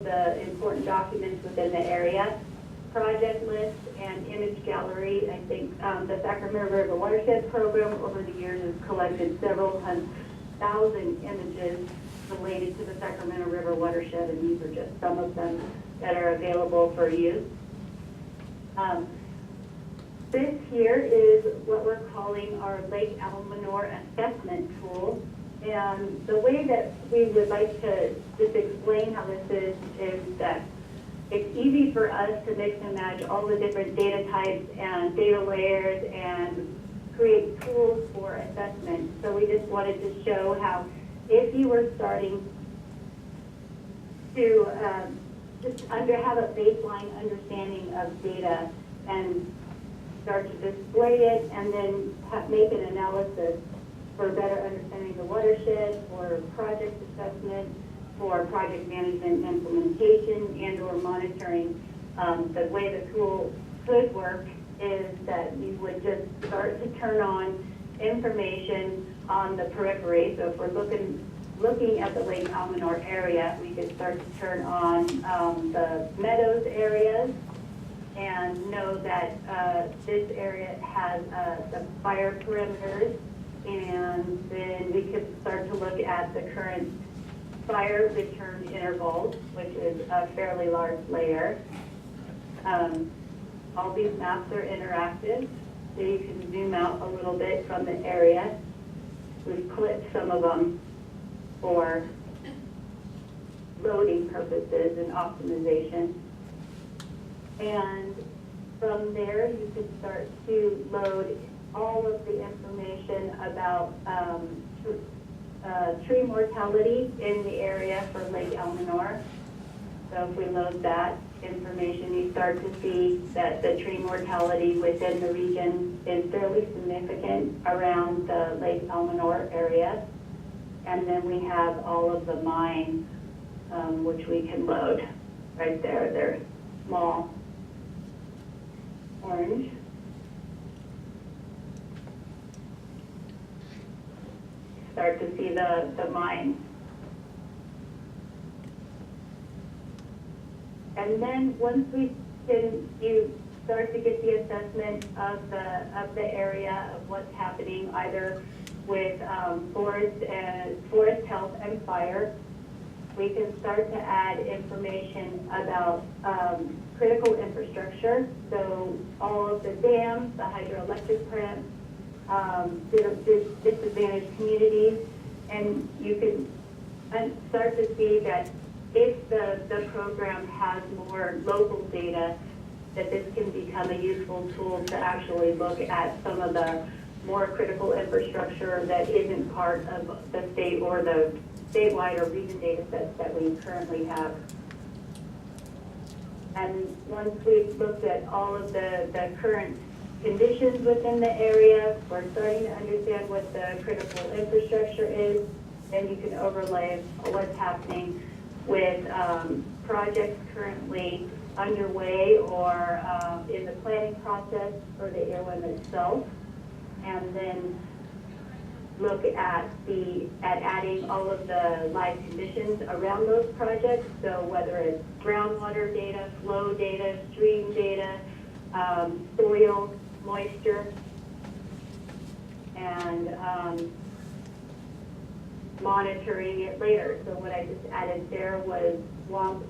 the important documents within the area, project list and image gallery. I think the Sacramento River Watershed Program over the years has collected several thousand images related to the Sacramento River watershed, and these are just some of them that are available for use. This here is what we're calling our Lake Almanor assessment tool. And the way that we would like to just explain how this is that it's easy for us to mix and match all the different data types and data layers and create tools for assessment. So we just wanted to show how if you were starting to just have a baseline understanding of data and start to display it and then make an analysis for better understanding the watershed, for project assessment, for project management implementation and or monitoring. The way the tool could work is that you would just start to turn on information on the periphery. So if we're looking at the Lake Almanor area, we could start to turn on the meadows areas and know that this area has the fire perimeters, and then we could start to look at the current fire return intervals, which is a fairly large layer. All these maps are interactive, so you can zoom out a little bit from the area. We've clipped some of them for loading purposes and optimization. And from there, you can start to load all of the information about tree mortality in the area for Lake Almanor. So if we load that information, you start to see that the tree mortality within the region is fairly significant around the Lake Almanor area. And then we have all of the mines, which we can load right there. They're small orange. Start to see the mines. And then once you start to get the assessment of the area of what's happening either with forest health and fire, we can start to add information about critical infrastructure. So all of the dams, the hydroelectric plants, disadvantaged communities, and you can start to see that if the program has more local data, that this can become a useful tool to actually look at some of the more critical infrastructure that isn't part of the state or the statewide or region data sets that we currently have. And once we've looked at all of the current conditions within the area, we're starting to understand what the critical infrastructure is, then you can overlay what's happening with projects currently underway or in the planning process for the airway itself, and then look at adding all of the live conditions around those projects. So whether it's groundwater data, flow data, stream data, soil, moisture, and monitoring it later. So what I just added there was swamp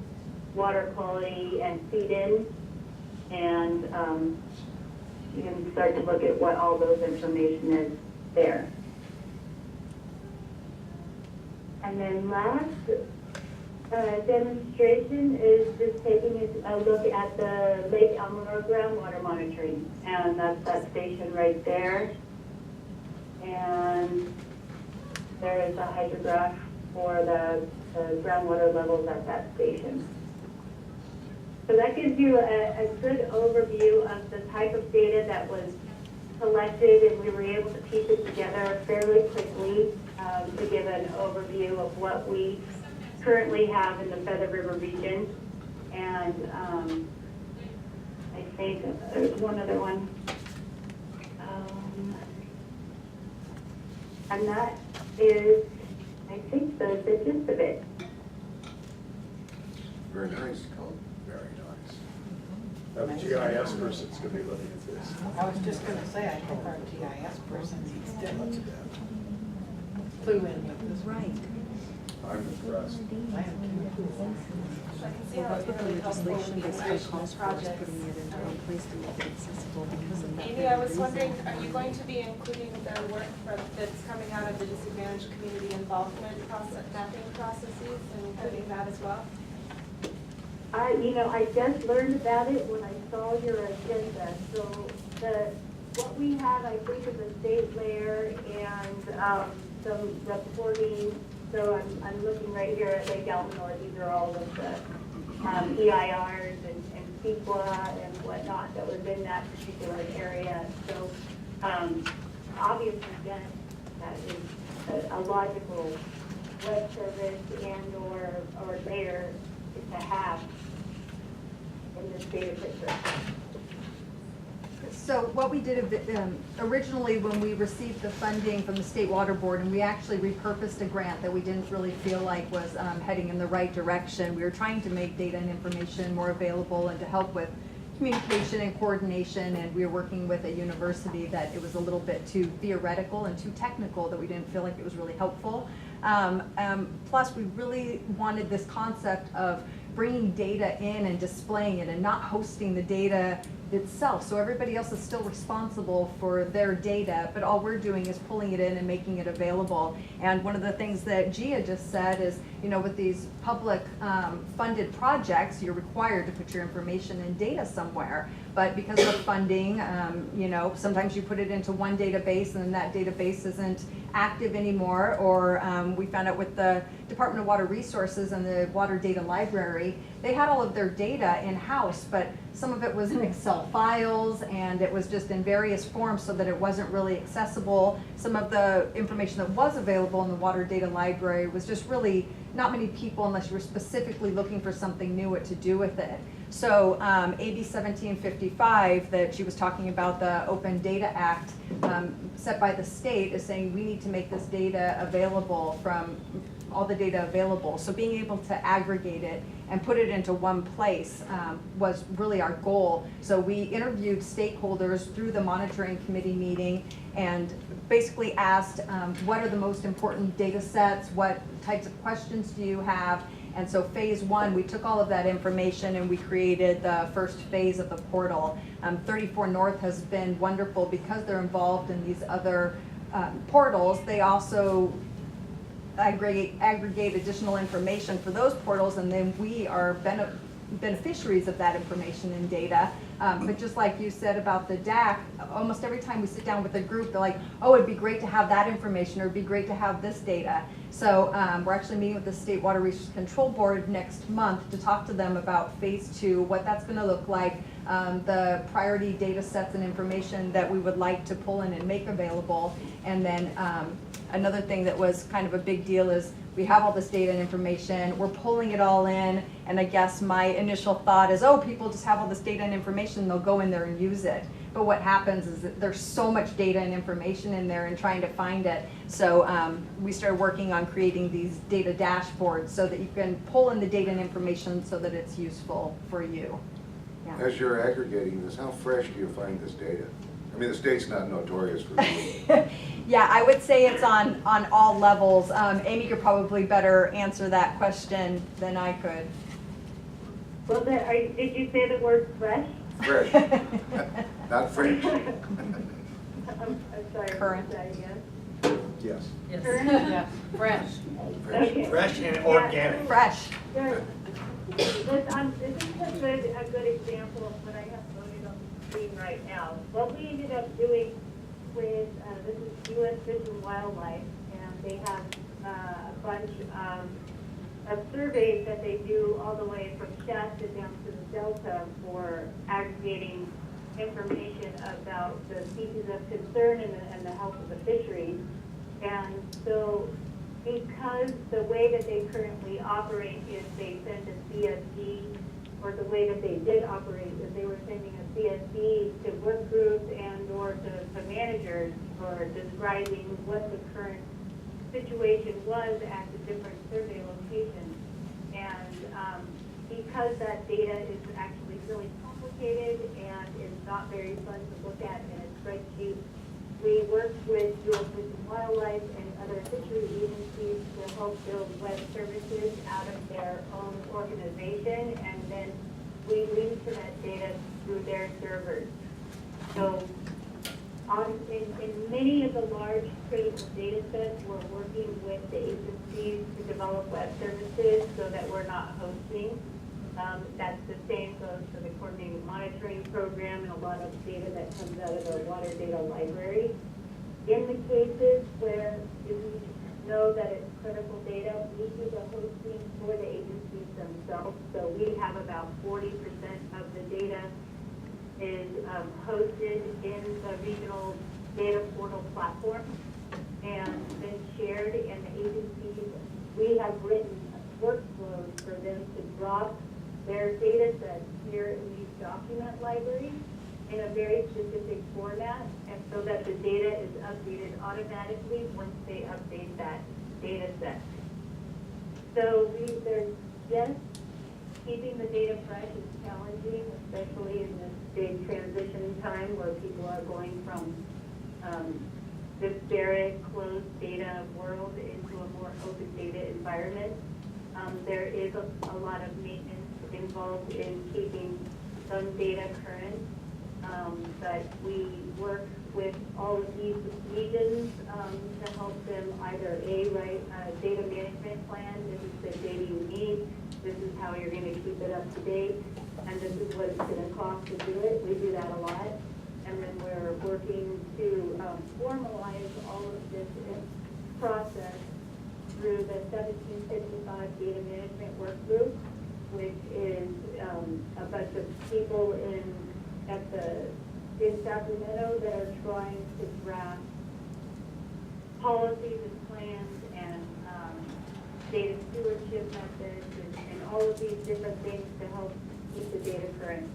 water quality and feed-in, and you can start to look at what all those information is there. And then last demonstration is just taking a look at the Lake Almanor groundwater monitoring, and that's that station right there. And there is a hydrograph for the groundwater levels at that station. So that gives you a good overview of the type of data that was collected, and we were able to piece it together fairly quickly to give an overview of what we currently have in the Feather River region. And I think there's one other one. And that is, I think, the gist of it. Very nice. Very nice. That GIS person's gonna be looking at this. I was just gonna say, I hope our GIS person needs to clue in with this. Right. I'm impressed. I am too. So I can see how it's really helpful with the integration of projects. Putting it into one place to make it accessible because of that. Amy, I was wondering, are you going to be including the work that's coming out of the disadvantaged community involvement process, mapping processes, and including that as well? I just learned about it when I saw your agenda. So what we have, I think, is a state layer and some reporting. So I'm looking right here at Lake Almanor. These are all of the EIRs and CEQA and whatnot that was in that particular area. So obviously, again, that is a logical web service and or layer to have in this data picture. So what we did originally when we received the funding from the State Water Board, and we actually repurposed a grant that we didn't really feel like was heading in the right direction. We were trying to make data and information more available and to help with communication and coordination, and we were working with a university that it was a little bit too theoretical and too technical that we didn't feel like it was really helpful. Plus, we really wanted this concept of bringing data in and displaying it and not hosting the data itself. So everybody else is still responsible for their data, but all we're doing is pulling it in and making it available. And one of the things that Gia just said is, with these public funded projects, you're required to put your information and data somewhere. But because of funding, sometimes you put it into one database and then that database isn't active anymore. Or we found out with the Department of Water Resources and the Water Data Library, they had all of their data in-house, but some of it was in Excel files and it was just in various forms so that it wasn't really accessible. Some of the information that was available in the Water Data Library was just really not many people, unless you were specifically looking for something new, to do with it. So AB 1755 that she was talking about, the Open Data Act set by the state, is saying we need to make this data available, from all the data available. So being able to aggregate it and put it into one place was really our goal. So we interviewed stakeholders through the monitoring committee meeting and basically asked what are the most important data sets, what types of questions do you have. And so phase one, we took all of that information and we created the first phase of the portal. 34 North has been wonderful because they're involved in these other portals. They also aggregate additional information for those portals, and then we are beneficiaries of that information and data. But just like you said about the DAC, almost every time we sit down with a group, they're like, oh, it'd be great to have that information, or it'd be great to have this data. So we're actually meeting with the State Water Resources Control Board next month to talk to them about phase two, what that's going to look like, the priority data sets and information that we would like to pull in and make available. And then another thing that was kind of a big deal is we have all this data and information, we're pulling it all in, and I guess my initial thought is, oh, people just have all this data and information, they'll go in there and use it. But what happens is that there's so much data and information in there and trying to find it. So we started working on creating these data dashboards so that you can pull in the data and information so that it's useful for you. Yeah. As you're aggregating this, how fresh do you find this data? I mean, the state's not notorious for this. Yeah, I would say it's on all levels. Amy could probably better answer that question than I could. Well, did you say the word fresh? Fresh, not French. I'm sorry. Current. Yes. Current? Yeah, fresh. Okay. Fresh and Yeah. organic. Fresh. Good. This is a good example of what I have loaded on the screen right now. What we ended up doing with, this is U.S. Fish and Wildlife, and they have a bunch of surveys that they do all the way from Shasta down to the Delta for aggregating information about the species of concern and the health of the fisheries. And so because the way that they currently operate is they send a CSV, or the way that they did operate is they were sending a CSV to work groups and or to managers for describing what the current situation was at the different survey locations. And because that data is actually really complicated and it's not very fun to look at in a spreadsheet, we work with U.S. Fish and Wildlife and other fishery agencies to help build web services out of their own organization, and then we link to that data through their servers. So in many of the large critical data sets, we're working with the agencies to develop web services so that we're not hosting. That's the same goes for the coordinated monitoring program and a lot of data that comes out of the water data library. In the cases where we know that it's critical data, we do the hosting for the agencies themselves. So we have about 40% of the data is hosted in the regional data portal platform and been shared in the agencies. We have written workflows for them to drop their data sets here in these document libraries in a very specific format, and so that the data is updated automatically once they update that data set. So there's, yes, keeping the data fresh is challenging, especially in this big transition time where people are going from disparate, closed data world into a more open data environment. There is a lot of maintenance involved in keeping some data current, but we work with all of these regions to help them either write a data management plan. This is the data you need. This is how you're going to keep it up to date, and this is what it's going to cost to do it. We do that a lot, and then we're working to formalize all of this process through the 1755 data management work group, which is a bunch of people in Sacramento that are trying to draft policies and plans and data stewardship methods and all of these different things to help keep the data current.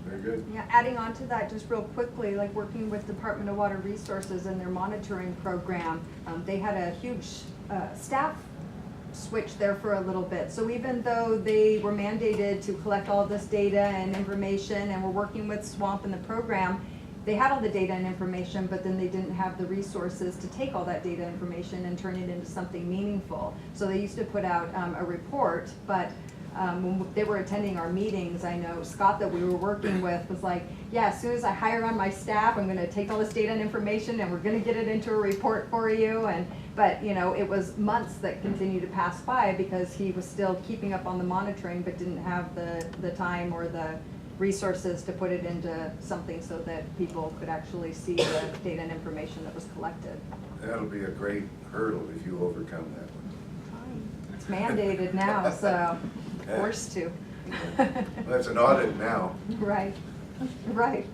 Very good. Yeah, adding on to that just real quickly, like working with Department of Water Resources and their monitoring program, they had a huge staff switch there for a little bit. So even though they were mandated to collect all this data and information and were working with SWAMP in the program, they had all the data and information, but then they didn't have the resources to take all that data information and turn it into something meaningful. So they used to put out a report, but when they were attending our meetings, I know Scott that we were working with was like, yeah, as soon as I hire on my staff, I'm going to take all this data and information and we're going to get it into a report for you. But you know, it was months that continued to pass by because he was still keeping up on the monitoring, but didn't have the time or the resources to put it into something so that people could actually see the data and information that was collected. That'll be a great hurdle if you overcome that one. It's mandated now, so forced to. Well, that's an audit now. Right, right.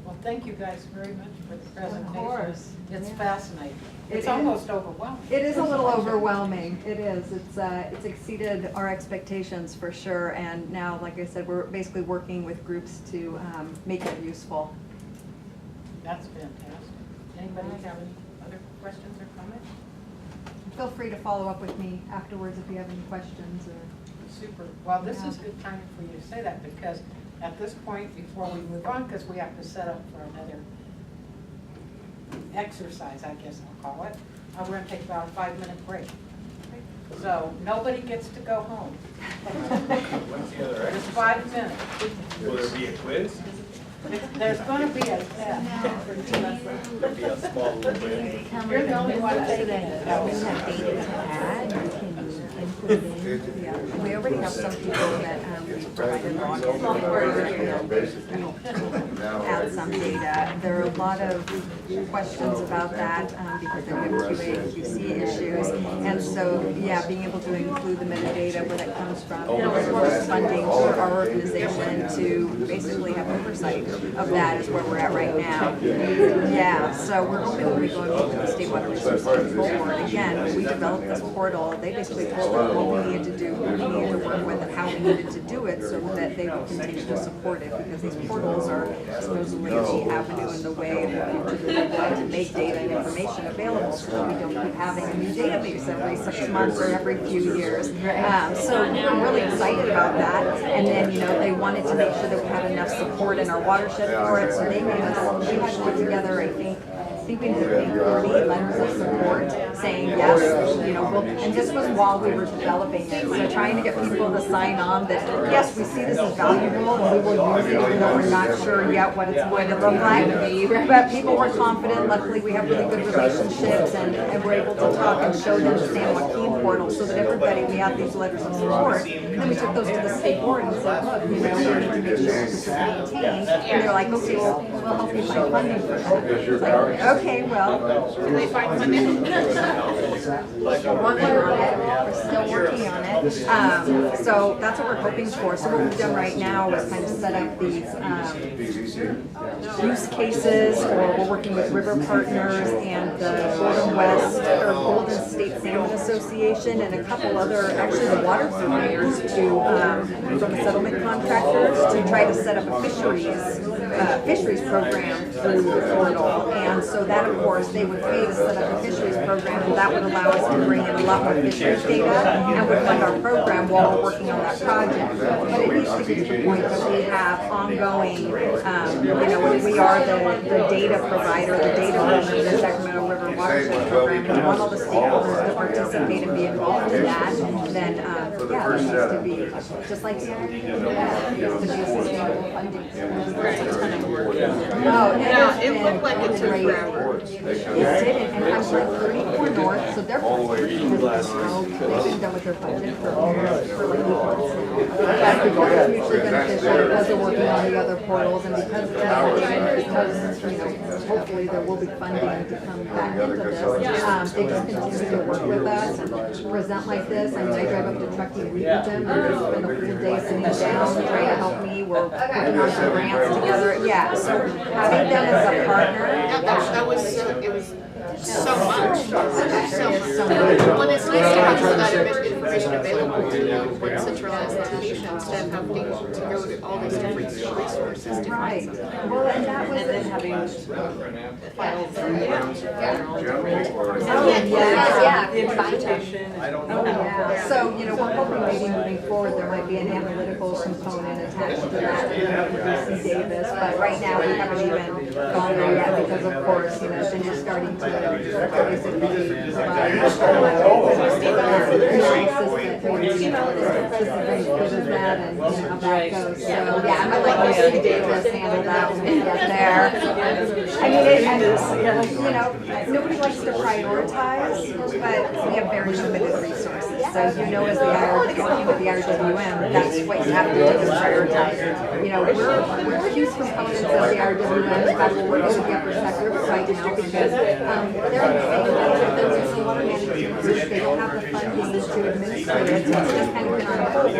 Well, thank you guys very much for the presentation. Of course. It's Yeah. fascinating. It's It almost overwhelming. It is a little overwhelming. It is. It's exceeded our expectations for sure. And now, like I said, we're basically working with groups to make it useful. That's fantastic. Anybody have any other questions or comments? Feel free to follow up with me afterwards if you have any questions or. Super. Well, this is good timing for you to say that because at this point, before we move on, because we have to set up for another exercise, I guess I'll call it, we're going to take about a 5-minute break. So nobody gets to go home. When's the other Just exercise? 5 minutes. Will there be a quiz? There's going to be a test. There'll be a small little quiz. You're the only one taking it. Yeah, we already have some people that we provided add some data. There are a lot of questions about that because they have QA, QC issues. And so, yeah, being able to include the metadata where that comes from, and of course funding for our organization to basically have oversight of that is where we're at right now. Yeah, so we're hoping that we go into the State Water Resources Board. Again, when we developed this portal, they basically told us what we needed to do, who we needed to work with, and how we needed to do it so that they would continue to support it, because these portals are supposedly the avenue and the way of working to the want to make data and information available so that we don't keep having a new database every 6 months or every few years. So I'm really excited about that. And then, they wanted to make sure that we had enough support in our watershed for it, so they gave us, we had put together, I think we ended up 30 letters of support saying yes, and this was while we were developing it. So trying to get people to sign on that, yes, we see this as valuable and we will use it even though we're not sure yet what it's going to look like. But people were confident. Luckily, we have really good relationships and we're able to talk and show them the San Joaquin portal so that everybody, we have these letters of support. And then we took those to the state board and said, look, we need to make sure this is maintained. And they're like, okay, well, we'll help you find funding for that. It's like, okay, well. Can they find funding? We're working on it. We're still working on it. So that's what we're hoping for. So what we've done right now is kind of set up these use cases, or we're working with River Partners and the Golden State Salmon Association and a couple other, actually the water providers from settlement contractors to try to set up a fisheries program through the portal. And so that, of course, they would pay to set up a fisheries program, and that would allow us to bring in a lot more fisheries data and would fund our program while we're working on that project. But it needs to get to the point that we have ongoing, we are the data provider, the data owner of the Sacramento River Watershed Program, and we want all the stakeholders to participate and be involved in that. Then, there needs to be, just like the other, there needs to be sustainable funding. It looked like it took forever. It didn't, and I'm like 34 North, so they're they've been done with their budget for like 8 months now. Because it's mutually beneficial, because they're working on the other portals, and because it's because hopefully there will be funding to come back into this. They just continue to work with us and present like this. I mean, I drive up to Truckee and meet with them, and they spend a whole day sitting down trying to help me. We're working on some grants together. Yeah, so having them as a partner. That was it was so much. So when it's nice to have that information available to know one centralized location instead of having to go to all these different resources to find Right. something. Well, and that was then having files So, we're hoping maybe moving forward, there might be an analytical component attached to that in UC Davis, but right now we haven't even gone there yet because of course, then you're starting to basically provide this is as good as that and how that goes. So, yeah, I'm gonna let UC Davis handle that when we get there. I mean, nobody likes to prioritize, but we have very limited resources. So as the working with the RWM, that's what you have to do is prioritize. We're huge components of the RWM. In fact, we're working with the Upper Sac River right now because they're in the same boat as the water management group. They don't have the funding to administrate it, so it's just kind of been on hold.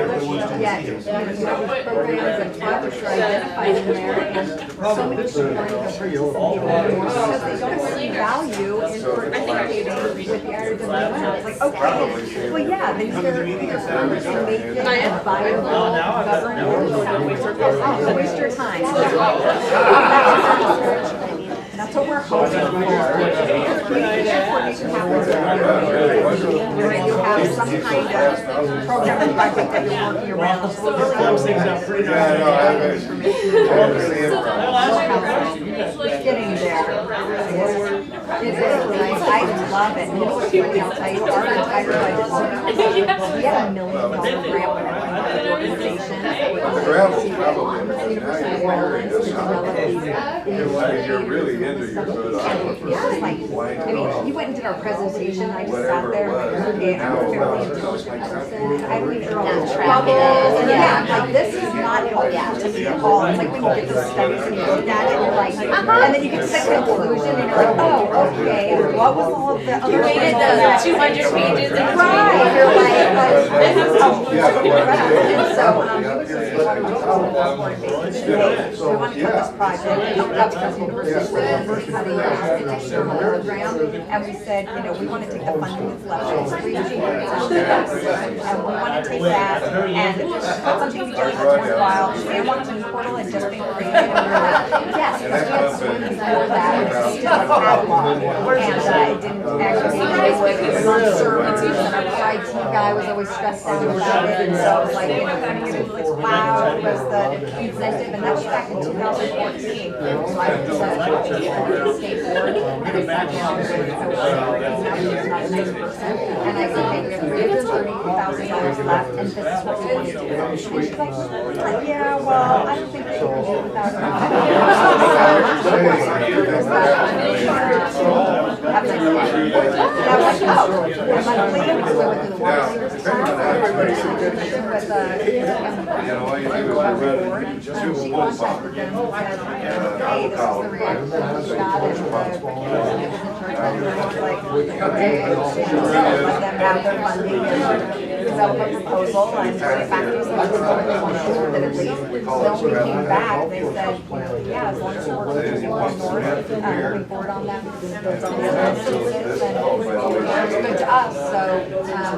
Yet, you have these programs and projects are identified in there, and so many people aren't even participating anymore because they don't see value in participating with the RWM. It's like, okay, well, yeah, these are funds to make it a viable governance. Don't waste your time. That's what we're hoping for. Community coordination happens where you have some kind of program project that you're working around. So really getting there. It is. I love it. I'll tell you, our entire budget, we had $1 million grant with the organization. You're really into your food. I mean, you went and did our presentation. I just sat there. Okay, I'm a fairly intelligent person. I read through all the bubbles. Yeah, like this is not helpful to me at all. It's like when you get the studies and you look at it, you're like, and then you get to the conclusion and you're like, oh, okay. What was all of the other? You waited the 200 pages. Right. You're like, this is we want to cut this project, that's because the university was cutting an external program, and we said, we want to take the funding that's left, it's and we want to take that and put something together that's worthwhile. The one portal had just been created, and we were like, yes, because we had Swim before that, it was still a catalog, and it didn't actually, it was on servers, and our IT guy was always stressed out about it, and so it was like, putting it into this cloud was the incentive, and that was back in 2014. So I presented to the state board, and they sat down, and I said, hey, we have $330,000 left, and this is what we want to do. And she's like, yeah, well, I don't think we can do it without her. Develop a proposal and bring it back to us, that at least, so we came back, they said, yeah, as long as you work with the North, moving forward on that, because it's on the other instances, and it's good to us, so,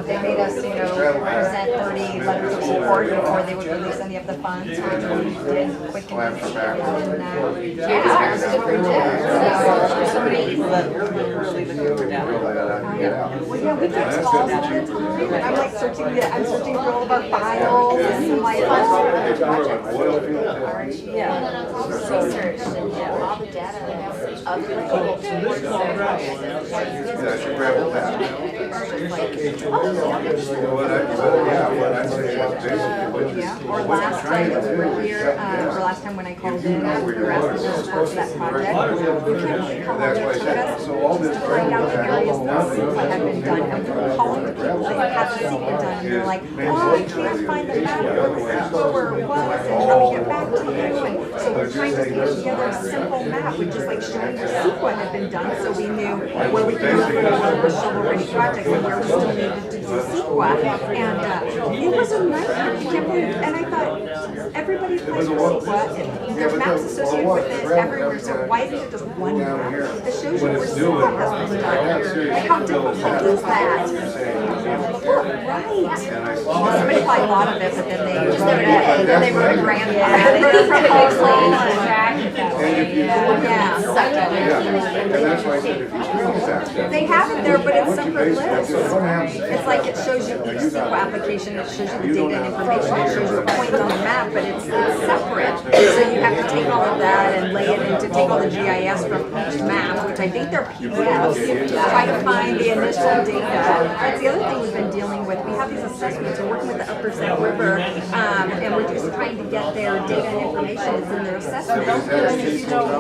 they made us, present 30 letters of support before they would release any of the funds, which we did quickly. And, yeah, it's different, There's so many people that really look over down. well, yeah, we get calls all the time, and I'm like I'm searching for all of our files, and I'm like, Yeah. Research and all the data of the Yeah, I should grab a pen. What I say is basically yeah, or last time that we were here, or last time when I called in, we were asking us for that project. We can't believe how long That's why I it took said, us so all this to find out the areas that SQA had been done, and we were calling the people that had the SQA done, and they're like, oh, I can't find the map where the SQA was, and how to get back to you, and so we're trying to put together a simple map, with just like showing where SQA had been done, so we knew where we could look for one of the shovel-ready projects, and where we still needed to do SQA, and it was a nightmare, you can't believe, and I thought, everybody applies for SQA, and there's maps associated with it everywhere, so why isn't it just one map that shows you where SQA has been done? Like, how difficult is that? Right. Somebody probably thought of it, but then they just never did it. Then they wrote a grant for it, proposal, and that's why I said, if you screen that. they have it there, but it's separate lists. It's like it shows you the SQL application, it shows you the data and information, it shows you a point on the map, but it's separate. So you have to take all of that and lay it into, take all the GIS from each map, which I think they're PDFs, try to find the initial data. That's the other thing we've been dealing with. We have these assessments, we're working with the Upper Snake River, and we're just trying to get their data and information that's in their assessment.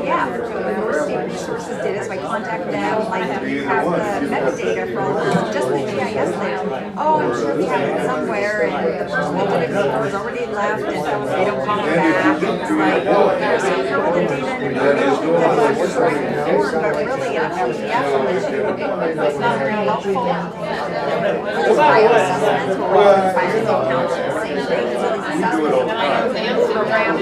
Yeah, the University Resources data, so I contact them, like, do you have the metadata for all of this, just the GIS there? Oh, I'm sure we have it somewhere, and the person that did it before has already left, and they don't call me back. It's like, here's all the data and information that you're trying to form, but really in a PDF, it's not very helpful. Those bioassessments, we're finding the accounts for the same thing as all these assessments, programs, and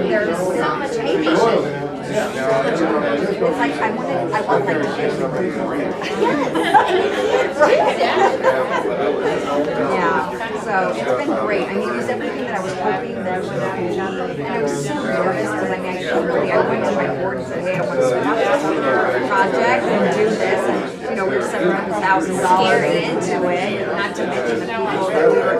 there's so much information. It's like, I want like to get yeah, so it's been great. I mean, it was everything that I was hoping that I would have, and I was so nervous, because I went to my board and said, hey, I want to start this project and do this, and we're $700,000 into it, not to mention the people that we were